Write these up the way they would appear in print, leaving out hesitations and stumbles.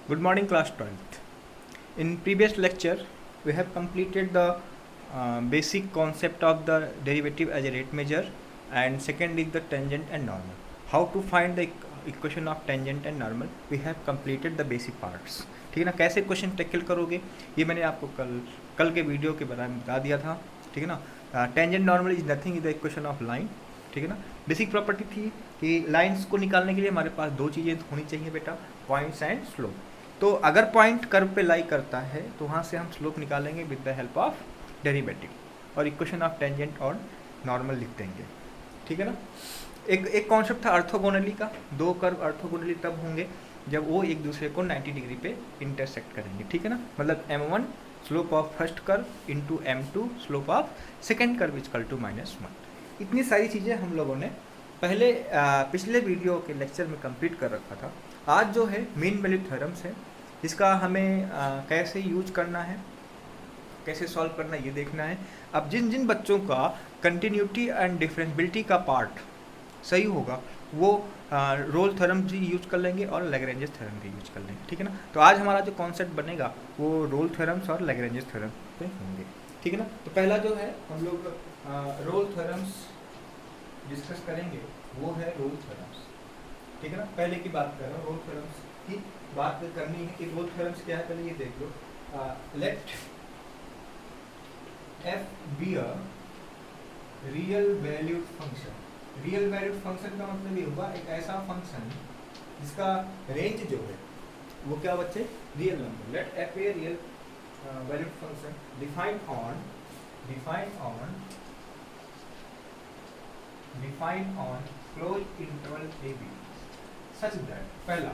Good morning, class 12th. In previous lecture, we have completed the basic concept of the derivative as a rate measure, and second is the tangent and normal. How to find the equation of tangent and normal? We have completed the basic parts. ठीक है ना, कैसे question tackle करोगे ये मैंने आपको कल के वीडियो के बारे में बता दिया था. ठीक है ना. Tangent normal is nothing is the equation of line. ठीक है ना. बेसिक प्रॉपर्टी थी कि लाइंस को निकालने के लिए हमारे पास दो चीज़ें होनी चाहिए बेटा, पॉइंट्स एंड स्लोप. तो अगर पॉइंट कर्व पे लाई करता है तो वहाँ से हम स्लोप निकालेंगे with the help of derivative और इक्वेशन ऑफ टेंजेंट और नॉर्मल लिख देंगे. ठीक है ना. एक कॉन्सेप्ट था ऑर्थोगोनली का. दो कर्व ऑर्थोगोनली तब होंगे जब वो एक दूसरे को 90 डिग्री पे इंटरसेक्ट करेंगे. ठीक है ना. मतलब m1 slope of first curve into m2 slope of second curve equal to -1. इतनी सारी चीज़ें हम लोगों ने पहले पिछले वीडियो के लेक्चर में कंप्लीट कर रखा था. आज जो है मीन वैल्यू थ्योरम्स है, इसका हमें कैसे यूज करना है, कैसे सॉल्व करना है ये देखना है. अब जिन जिन बच्चों का कंटिन्यूटी एंड डिफरेंशियबिलिटी का पार्ट सही होगा वो रोल थ्योरम भी यूज कर लेंगे और लैग्रेंजेस थ्योरम भी यूज कर लेंगे. ठीक है ना. तो आज हमारा जो कॉन्सेप्ट बनेगा वो रोल थ्योरम्स और लैग्रेंजेस थ्योरम पे होंगे. ठीक है ना. तो पहला जो है हम लोग रोल थ्योरम्स डिस्कस करेंगे वो है रोल थ्योरम्स. ठीक है ना. पहले की बात कर रहा हूँ, रोल थ्योरम्स की बात करनी है कि रोल थ्योरम्स क्या है. पहले ये देख लो. Let f be a real valued function. Real valued function का मतलब ये होगा एक ऐसा फंक्शन जिसका रेंज जो है वो क्या बच्चे, real number. Let f a real valued function defined on close interval a b such that. पहला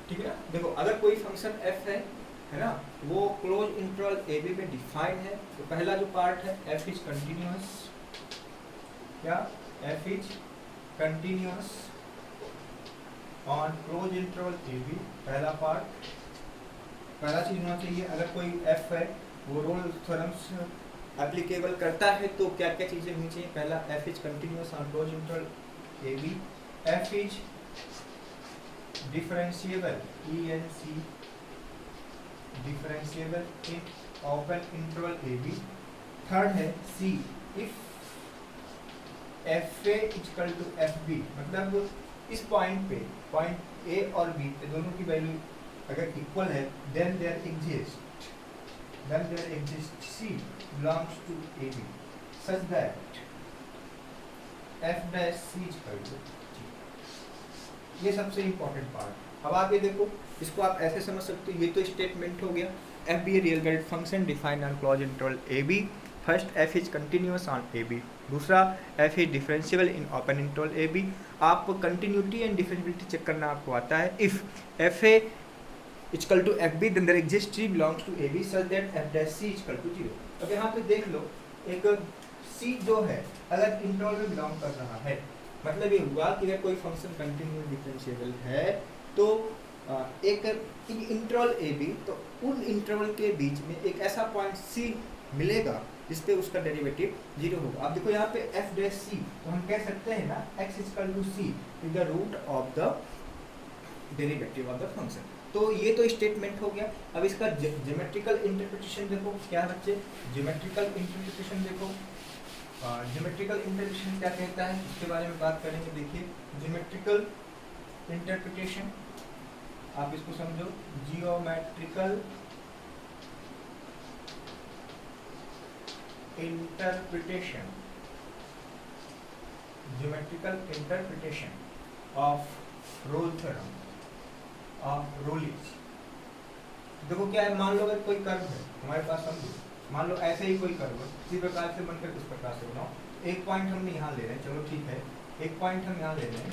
ठीक है ना. देखो अगर कोई फंक्शन f है ना, वो क्लोज इंटरवल a b में डिफाइन है तो पहला जो पार्ट है f इज कंटिन्यूअस. क्या f is continuous on close interval a b. पहला पार्ट, पहला चीज होना चाहिए. अगर कोई f है वो रोल थ्योरम्स एप्लीकेबल करता है तो क्या क्या चीजें होनी चाहिए. पहला f is continuous on close interval a b. f is differentiable ENC differentiable in open interval AB. Third है C if FA equal to FB. मतलब इस पॉइंट पे, पॉइंट A और B पे दोनों की वैल्यू अगर इक्वल है then there exists C belongs to AB such that F dash C equal to. ये सबसे इंपॉर्टेंट पार्ट. अब आप ये देखो, इसको आप ऐसे समझ सकते हो. ये तो स्टेटमेंट हो गया. F be a real valued function defined on close interval A b. First f is continuous on a b. दूसरा f is differentiable in open interval A b. आप कंटिन्यूटी एंड डिफरेंशिएबिलिटी चेक करना आपको आता है. If f A equal to F b then there exist c belongs to A b such that f dash c equal to 0. अब यहाँ पे देख लो, एक सी जो है अगर इंटरवल में बिलोंग कर रहा है मतलब ये हुआ कि अगर कोई फंक्शन कंटिन्यूअस डिफरेंशिएबल है तो एक इंटरवल ए बी, तो उन इंटरवल के बीच में एक ऐसा पॉइंट सी मिलेगा जिस पे उसका डेरिवेटिव 0 होगा. अब देखो यहाँ पे एफ डैश सी, तो हम कह सकते हैं ना x equal to C is the root of the derivative of the function. तो ये तो स्टेटमेंट हो गया. अब इसका ज्योमेट्रिकल इंटरप्रिटेशन देखो क्या बच्चे. ज्योमेट्रिकल इंटरप्रिटेशन देखो. ज्योमेट्रिकल इंटरप्रिटेशन क्या कहता है इसके बारे में बात करेंगे. देखिए ज्योमेट्रिकल इंटरप्रिटेशन आप इसको समझो. Geometrical interpretation, geometrical interpretation of Rolle theorem of Rolle's. देखो क्या है, मान लो अगर कोई कर्व है हमारे पास, समझो मान लो ऐसे ही कोई कर्व इसी प्रकार से बनकर इस प्रकार से बनाओ. एक पॉइंट हमने यहाँ ले रहे हैं, चलो ठीक है, एक पॉइंट हम यहाँ ले रहे हैं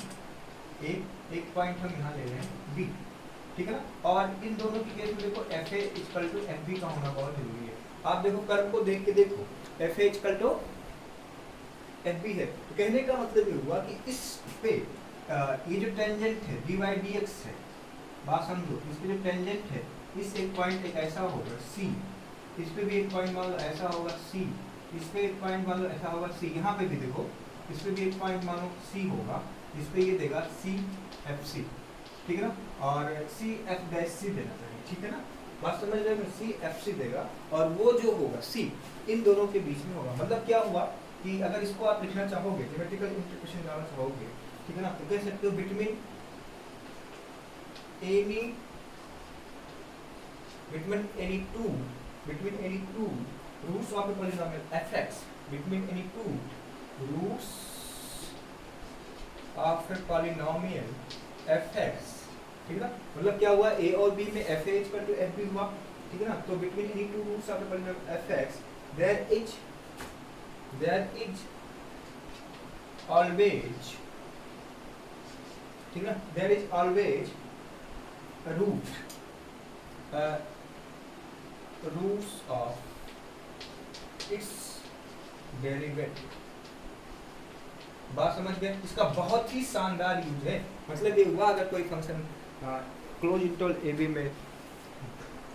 एक पॉइंट हम यहाँ ले रहे हैं बी. ठीक है ना. और इन दोनों की केस में देखो F A equal to F B का होना बहुत जरूरी है. आप देखो कर्व को देख के देखो, F A equal to F B है. तो कहने का मतलब ये हुआ कि इस पे ये जो टेंजेंट है डी वाई डी एक्स है, बात समझो. इस पे जो टेंजेंट है इस एक पॉइंट एक ऐसा होगा सी, इस पे भी एक पॉइंट मान लो ऐसा होगा सी, इस पे एक पॉइंट मान लो ऐसा होगा सी. यहाँ पे भी देखो इस पे भी एक पॉइंट मानो सी होगा, इस पे ये देगा सी एफ सी. ठीक है ना, और सी एफ डैश सी देना चाहिए, ठीक है ना, बात समझ रहे हैं, सी एफ सी देगा और वो जो होगा सी इन दोनों के बीच में होगा। मतलब क्या हुआ कि अगर इसको आप लिखना चाहोगे, ज्योमेट्रिकल इंटरप्रिटेशन करना चाहोगे, ठीक है ना, तो कह सकते हो between any two roots of a polynomial fx, between any two roots of a polynomial fx, ठीक है ना, मतलब क्या हुआ, a और b में f a equal to f b हुआ, ठीक है ना, तो between any two roots of a polynomial fx there is always, ठीक है ना, there is always a roots of its derivative। बात समझ गए, इसका बहुत ही शानदार यूज है। मतलब ये हुआ अगर कोई फंक्शन क्लोज इंटरवल ए बी में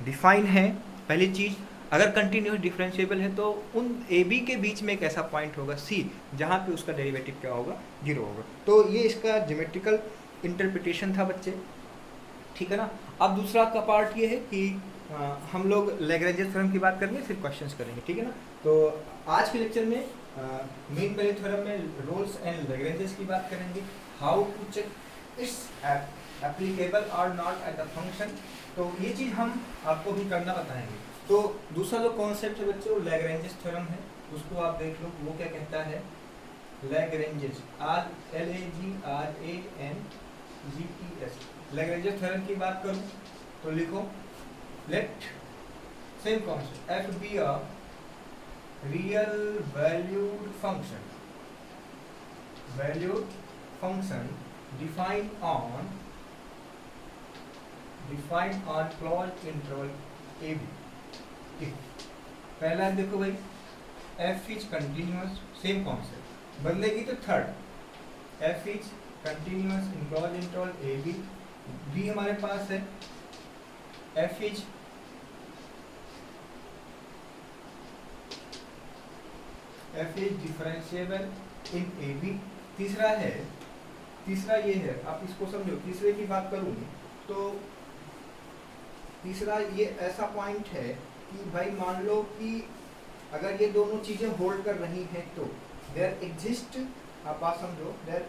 डिफाइन है, पहली चीज अगर कंटिन्यूस डिफरेंशिएबल है तो उन ए बी के बीच में एक ऐसा पॉइंट होगा सी जहाँ पे उसका डेरिवेटिव क्या होगा, 0 होगा। तो ये इसका ज्योमेट्रिकल इंटरप्रिटेशन था बच्चे, ठीक है ना। अब दूसरा का पार्ट ये है कि हम लोग लैग्रेंजेस थ्योरम की बात करेंगे, फिर क्वेश्चंस करेंगे, ठीक है ना। तो आज के लेक्चर में मीन वैल्यू थ्योरम में रोल्स एंड लैग्रेंजेस की बात करेंगे, how to check it's applicable और नॉट एट द फंक्शन। तो ये चीज़ हम आपको भी करना बताएंगे। तो दूसरा जो कॉन्सेप्ट है बच्चों लैग्रेंजेस थ्योरम है, उसको आप देख लो, वो क्या कहता है, लैग्रेंजेस LAGRANGES लैग्रेंजेस थ्योरम की बात करूं तो लिखो, let same concept f be a real valued function defined on closed interval a b। ठीक, पहला देखो भाई f is continuous, same concept बदलेगी तो third f is continuous in closed interval a b। b हमारे पास है f is differentiable in A B. तीसरा ये है, आप इसको समझो, तीसरे की बात करूंगी तो तीसरा ये ऐसा पॉइंट है कि भाई मान लो कि अगर ये दोनों चीजें होल्ड कर रही हैं तो देयर एग्जिस्ट, आप बात समझो, there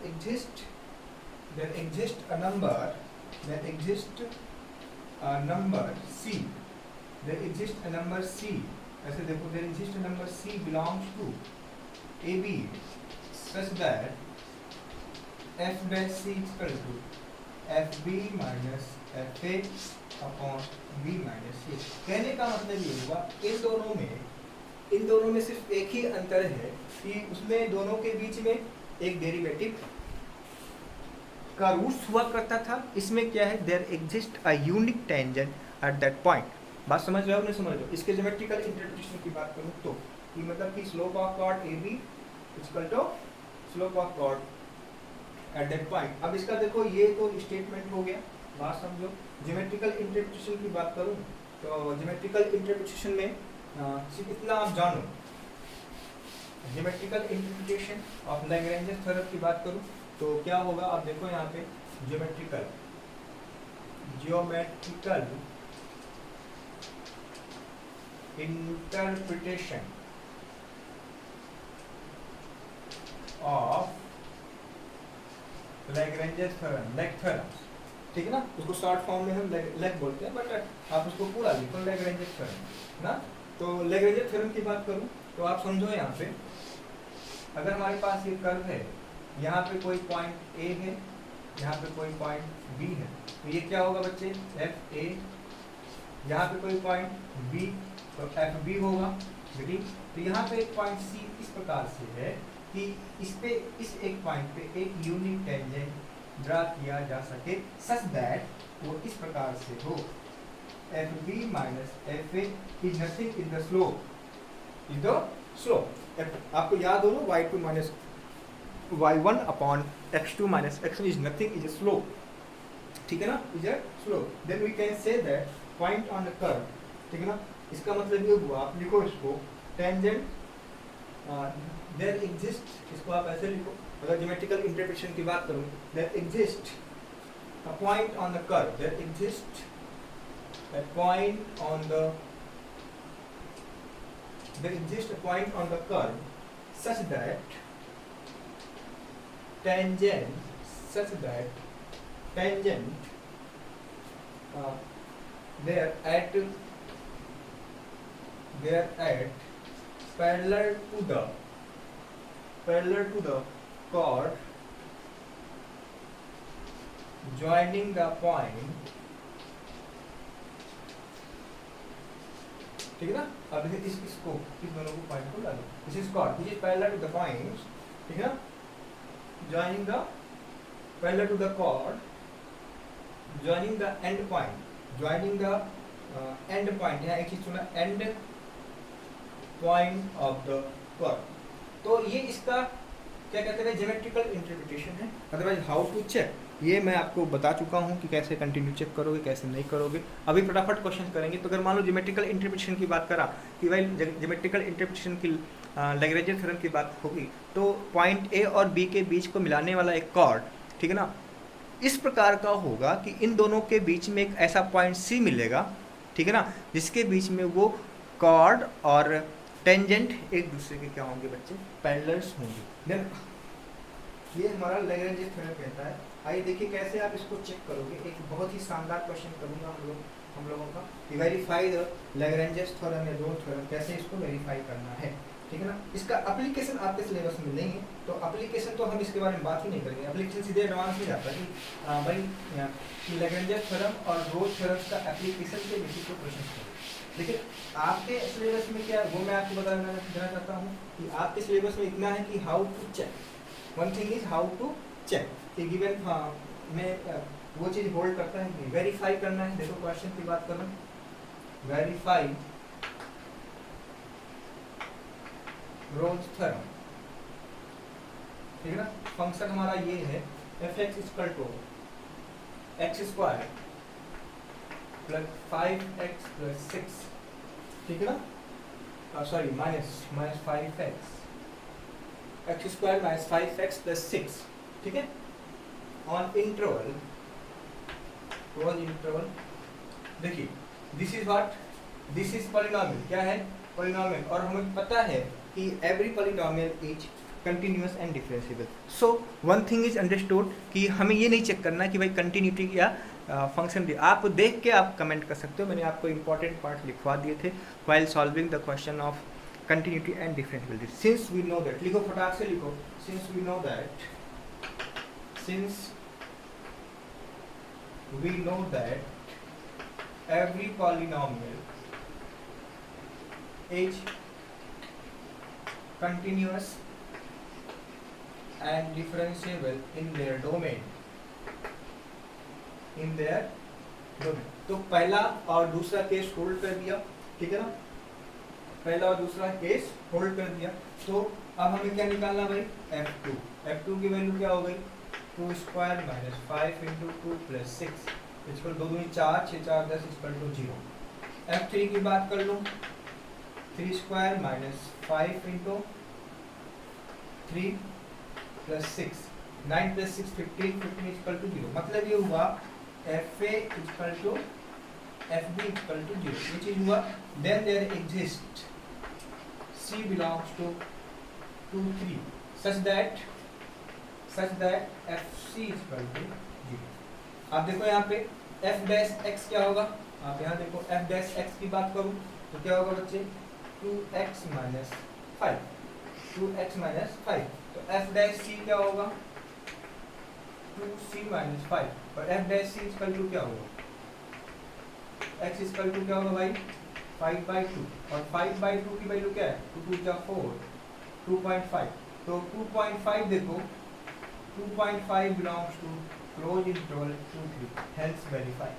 exist a number c, ऐसे देखो, there exist a number c belongs to A B such that f dash c equal to fb minus fa upon b minus c। कहने का मतलब ये हुआ इन दोनों में सिर्फ एक ही अंतर है कि उसमें दोनों के बीच में एक डेरिवेटिव का रूट्स हुआ करता था, इसमें क्या है, there exist a unique tangent at that point. बात समझ रहे हो नहीं समझ रहे हो। इसके ज्योमेट्रिकल इंटरप्रिटेशन की बात करूं तो कि मतलब कि slope of chord A B equal to slope of chord at that point. अब इसका देखो, ये तो स्टेटमेंट हो गया, बात समझो। ज्योमेट्रिकल इंटरप्रिटेशन की बात करूं तो ज्योमेट्रिकल इंटरप्रिटेशन में सिर्फ इतना आप जानो, geometrical interpretation of Lagrange's theorem की बात करूं तो क्या होगा, आप देखो यहाँ पे geometrical interpretation of Lagrange's theorem, leg theorems, ठीक है ना, उसको शॉर्ट फॉर्म में हम लेग बोलते हैं, बट आप उसको पूरा लिखो लैग्रेंजेस थ्योरम ना। तो लैग्रेंजेस थ्योरम की बात करूं तो आप समझो, यहाँ पे अगर हमारे पास ये कर्व है, यहाँ पे कोई पॉइंट ए है, यहाँ पे कोई पॉइंट बी है, तो ये क्या होगा बच्चे, एफ ए। यहाँ पे कोई पॉइंट बी तो एफ बी होगा, ठीक। तो यहाँ पे एक पॉइंट सी इस प्रकार से है कि इस एक पॉइंट पे एक यूनिक टेंजेंट ड्रा किया जा सके सच दैट वो इस प्रकार से हो, F B minus F A is nothing in the slope, आपको याद हो ना, y2 minus y1 upon x2 minus x1 is nothing, is a slope, ठीक है ना, is a slope. Then we can say that point on the curve, ठीक है ना। इसका मतलब ये हुआ, आप लिखो इसको टेंजेंट देयर एग्जिस्ट, इसको आप ऐसे लिखो, अगर ज्योमेट्रिकल इंटरप्रिटेशन की बात करूं, there exist a point on the curve, there exists a point on the curve such that tangent there at parallel to the chord joining the point, ठीक है ना। अब देखिए इसको इस दोनों को पॉइंट को डालो, this is chord which is parallel to the point, ठीक है ना, parallel to the chord joining the end point, यहाँ एक चीज सुना, end point of the curve। तो ये इसका क्या कहते हैं, ज्योमेट्रिकल इंटरप्रिटेशन है। अदरवाइज हाउ टू चेक ये मैं आपको बता चुका हूँ कि कैसे कंटिन्यू चेक करोगे, कैसे नहीं करोगे। अभी फटाफट क्वेश्चन करेंगे। तो अगर मान लो ज्योमेट्रिकल इंटरप्रिटेशन की बात करा कि भाई ज्योमेट्रिकल इंटरप्रिटेशन की लैग्रेंज थ्योरम की बात होगी, तो पॉइंट ए और बी के बीच को मिलाने वाला एक कॉर्ड, ठीक है ना, इस प्रकार का होगा कि इन दोनों के बीच में एक ऐसा पॉइंट सी मिलेगा, ठीक है ना, जिसके बीच में वो कॉर्ड और टेंजेंट एक दूसरे के क्या होंगे बच्चे, पैरेलल्स होंगे। देन ये हमारा लैग्रेंज थ्योरम कहता है। आइए देखिए कैसे आप इसको चेक करोगे। एक बहुत ही शानदार क्वेश्चन करूंगा हम लोगों का कि वेरीफाई द लैग्रेंज थ्योरम या रोल्स थ्योरम, कैसे इसको वेरीफाई करना है, ठीक है ना। इसका एप्लीकेशन आपके सिलेबस में नहीं है, तो एप्लीकेशन तो हम इसके बारे में बात ही नहीं करेंगे। एप्लीकेशन सीधे एडवांस में जाता है कि भाई लैग्रेंज थ्योरम और रोल्स थ्योरम का एप्लीकेशन के बेसिस पे क्वेश्चन करेंगे। लेकिन आपके सिलेबस में क्या वो मैं आपको बताना चाहता हूँ कि आपके सिलेबस में इतना है कि how to check, one thing is how to check कि गिवन में वो चीज़ होल्ड करता है कि वेरीफाई करना है। देखो क्वेश्चन की बात करूँ, वेरीफाई रोल्स थ्योरम, ठीक है ना। फंक्शन हमारा ये है f(x) = x² + 5x + 6, ठीक है ना, sorry minus 5x, x² - 5x + 6, ठीक है, ऑन इंटरवल, क्लोज इंटरवल। देखिए this is what, this is polynomial, क्या है, पॉलिनोमियल, और हमें पता है कि every polynomial is continuous and differentiable. So one thing is understood कि हमें ये नहीं चेक करना कि भाई कंटिन्यूटी या फंक्शन आप देख के आप कमेंट कर सकते हो। मैंने आपको इंपॉर्टेंट पार्ट लिखवा दिए थे while solving the question of continuity and differentiability. Since we know that, लिखो फटाक से लिखो, since we know that every polynomial is continuous and differentiable in their domain, तो पहला और दूसरा केस होल्ड कर दिया, ठीक है ना, पहला और दूसरा केस होल्ड कर दिया। तो अब हमें क्या निकालना भाई, f2 की वैल्यू क्या हो गई, 2² - 5 × 2 + 6 इक्वल 2 दूनी 4, 6 4 10 इक्वल टू 0। f3 की बात कर लूँ, 3² - 5 × 3 + 6, 9 + 6 15 इक्वल टू 0। मतलब ये हुआ fa equal to fb equal to 0, ये चीज हुआ। Then there exist c belongs to 2 3 such that fc equal to 0। आप देखो यहाँ पे f' क्या होगा, आप यहाँ देखो f' की बात करूँ तो क्या होगा बच्चे, 2x - 5, तो f' क्या होगा, 2c - 5, और f' इक्वल टू क्या होगा, x इक्वल टू क्या होगा भाई, 5/2, और 5/2 की वैल्यू क्या है, 2 2 4, 2.5, तो 2.5 देखो, 2.5 belongs to close interval 2 3, hence verify.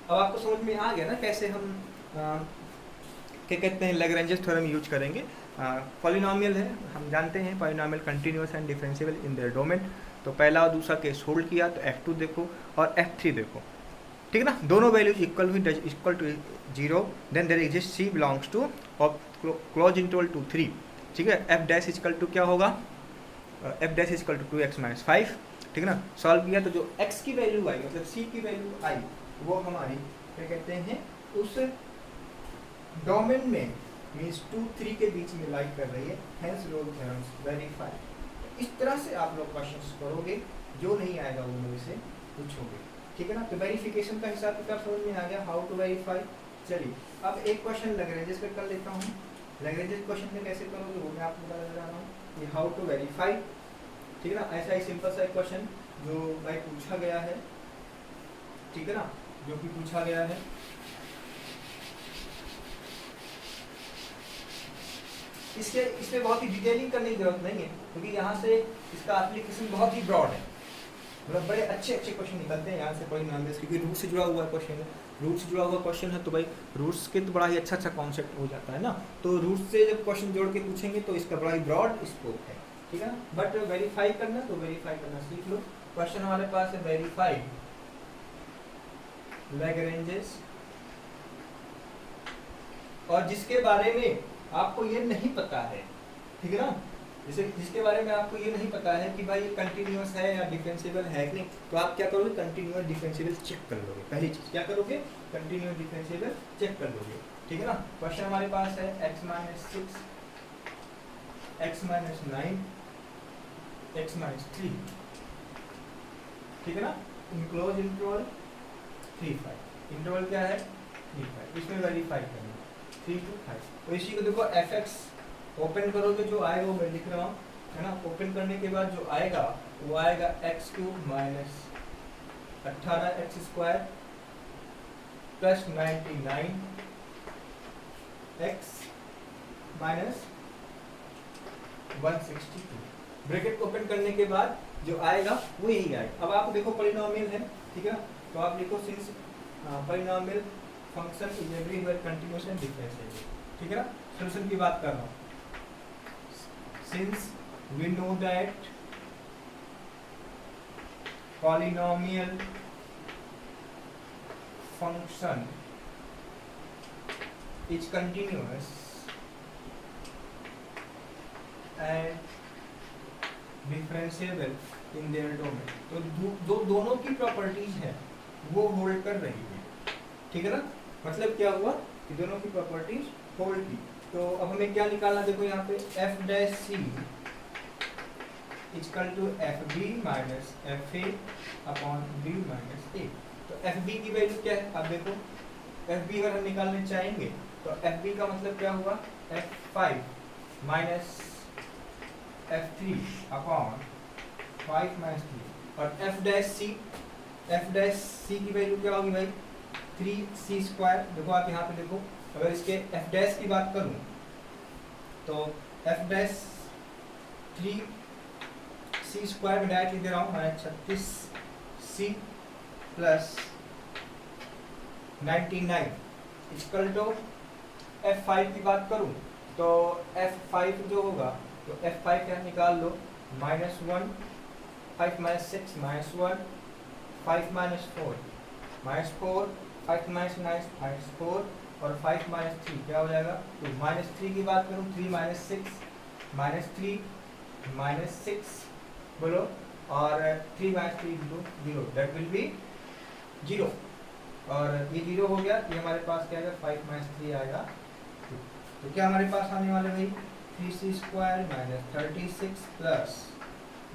अब आपको समझ में आ गया ना कैसे हम क्या कहते हैं लैग्रेंज थ्योरम यूज करेंगे। पॉलिनोमियल है, हम जानते हैं polynomial continuous and differentiable in their domain. तो पहला और दूसरा केस होल्ड किया तो f2 देखो और f3 देखो, ठीक है ना, दोनों values equal to 0। Then there exist c belongs to close interval 2 3, ठीक है। f' इक्वल टू क्या होगा, F dash is equal to 2x minus 5, ठीक है ना। सॉल्व किया तो जो x की वैल्यू आई, मतलब c की वैल्यू आई, वो हमारी क्या कहते हैं, उस डोमेन में मीन्स 2 3 के बीच में लाई कर रही है, हेंस रोल थ्योरम्स वेरीफाई। इस तरह से आप लोग क्वेश्चंस करोगे, जो नहीं आएगा वो मेरे से पूछोगे, ठीक है ना। तो वेरिफिकेशन का हिसाब किताब समझ में आ गया, हाउ टू वेरीफाई। चलिए अब एक क्वेश्चन लैग्रेंजेस पे कर लेता हूँ। लैग्रेंजेस क्वेश्चन में कैसे करोगे वो मैं आपको बता रहा हूँ, ये हाउ टू वेरीफाई, ठीक है ना। ऐसा ही सिंपल सा एक क्वेश्चन जो भाई पूछा गया है, ठीक है ना, जो कि पूछा गया है। इसमें बहुत ही डिटेलिंग करने की जरूरत नहीं है, क्योंकि यहाँ से इसका एप्लीकेशन बहुत ही ब्रॉड है, मतलब बड़े अच्छे अच्छे क्वेश्चन निकलते हैं यहाँ से पॉलिनोमियल्स, क्योंकि रूट से जुड़ा हुआ क्वेश्चन है। रूट से जुड़ा हुआ क्वेश्चन है तो भाई रूट्स के तो बड़ा ही अच्छा अच्छा कॉन्सेप्ट हो जाता है ना। तो रूट से जब क्वेश्चन जोड़ के पूछेंगे तो इसका बड़ा ही ब्रॉड स्कोप है, ठीक है। बट वेरीफाई करना तो वेरीफाई करना सीख लो। क्वेश्चन हमारे पास है वेरीफाई लैग्रेंजेस, और जिसके बारे में आपको ये नहीं पता है, ठीक है ना, जिसके बारे में आपको ये नहीं पता है कि भाई ये कंटिन्यूअस है या डिफरेंशिएबल है कि नहीं, तो आप क्या करोगे, कंटिन्यूअस डिफरेंशिएबल चेक कर लोगे। पहली चीज क्या करोगे, कंटिन्यूअस डिफरेंशिएबल चेक कर लोगे, ठीक है ना। क्वेश्चन हमारे पास है x minus 6, x minus 9, x minus 3, ठीक है ना। इनक्लोज इंटरवल 3 5, इंटरवल क्या है 3 5, इसमें वेरीफाई करना 3 to 5। तो इसी को देखो fx ओपन करोगे, जो आएगा वो मैं लिख रहा हूँ, है ना। ओपन करने के बाद जो आएगा वो आएगा x³ minus 18x square plus 99 x minus 162। Bracket open करने के बाद जो आएगा वो यही आएगा। अब आप देखो पॉलिनोमियल है, ठीक है, तो आप लिखो since polynomial function is everywhere continuous and differentiable, ठीक है ना। सॉल्यूशन की बात कर रहा हूँ। Since we know that polynomial function is continuous and differentiable in their domain, तो दोनों की प्रॉपर्टीज है वो होल्ड कर रही है, ठीक है ना। मतलब क्या हुआ कि दोनों की प्रॉपर्टीज होल्ड की। तो अब हमें क्या निकालना, देखो यहाँ पे f dash c equal to F B minus F a upon b minus a. तो एफ बी की वैल्यू क्या है, अब देखो एफ बी अगर हम निकालने चाहेंगे तो एफ बी का मतलब क्या हुआ, f5 minus f3 upon 5 minus 3, और एफ डैश सी की वैल्यू क्या होगी भाई 3c स्क्वायर। देखो आप यहाँ पे देखो, अगर इसके एफ डैश की बात करूं तो एफ डैश 3c स्क्वायर में डायरेक्ट लिख दे रहा हूँ, मैं 36c plus 99 equal to f5 की बात करूं तो f5 जो होगा तो f5 क्या निकाल लो, -1, 5 माइनस 6 -1, 5 माइनस 4 -4, 5 माइनस 9 -4, और 5 माइनस 3 क्या हो जाएगा, तो -3 की बात करूँ 3 माइनस 6 -3 -6 बोलो, और 3 माइनस 3 0, दैट विल बी 0, और ये 0 हो गया, ये हमारे पास क्या आएगा 5 माइनस 3 आएगा 2। तो क्या हमारे पास आने वाले भाई 3c square minus 36 plus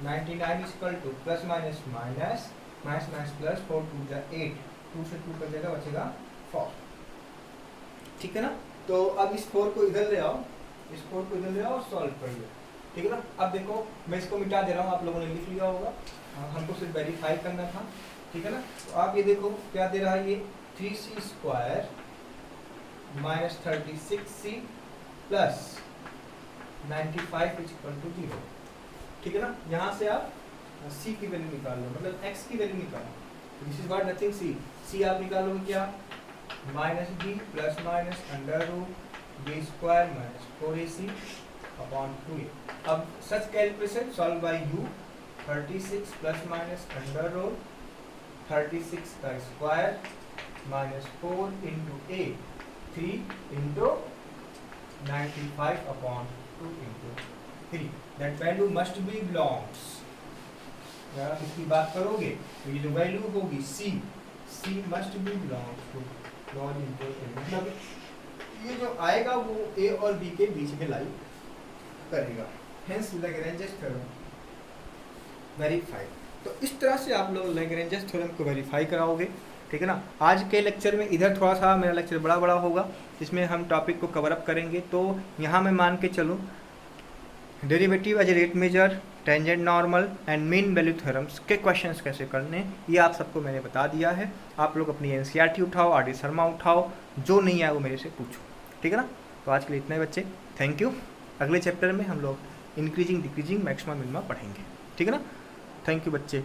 99 equal two plus minus minus minus minus plus 4 2 जा 8, 2 से 2 कर देगा, बचेगा 4, ठीक है ना। तो अब इस 4 को इधर ले आओ, इस 4 को इधर ले आओ और सॉल्व कर लो, ठीक है ना। अब देखो मैं इसको मिटा दे रहा हूँ, आप लोगों ने लिख लिया होगा, हमको सिर्फ वेरीफाई करना था, ठीक है ना। तो आप ये देखो क्या दे रहा है, ये 3c square minus 36c plus 95 equal to 0, ठीक है ना। यहाँ से आप c की वैल्यू निकाल लो, मतलब x की वैल्यू निकालो, this is what nothing c आप निकालोगे क्या, minus b plus minus under root b square minus 4ac upon 2a। अब such calculation solve by you, 36 plus minus under root 36 का square minus 4 into a, 3 into 95 upon 2 into 3 that value must be belongs. अगर आप इसकी बात करोगे तो ये जो वैल्यू होगी c must be belongs to non into a, मतलब ये जो आएगा वो ए और बी के बीच में लाई करेगा। Hence Lagrange's theorem verify. तो इस तरह से आप लोग लैग्रेंजेस थ्योरम को वेरीफाई कराओगे, ठीक है ना। आज के लेक्चर में इधर थोड़ा सा मेरा लेक्चर बड़ा बड़ा होगा, जिसमें हम टॉपिक को कवर अप करेंगे। तो यहाँ मैं मान के चलूँ derivative as a rate measure, tangent normal and mean value theorems के क्वेश्चंस कैसे करने, ये आप सबको मैंने बता दिया है। आप लोग अपनी एनसीईआरटी उठाओ, आर डी शर्मा उठाओ, जो नहीं आए वो मेरे से पूछो, ठीक है ना। तो आज के लिए इतने बच्चे, थैंक यू। अगले चैप्टर में हम लोग इंक्रीजिंग डिक्रीजिंग मैक्सिमम मिनिमम पढ़ेंगे, ठीक है ना। थैंक यू बच्चे।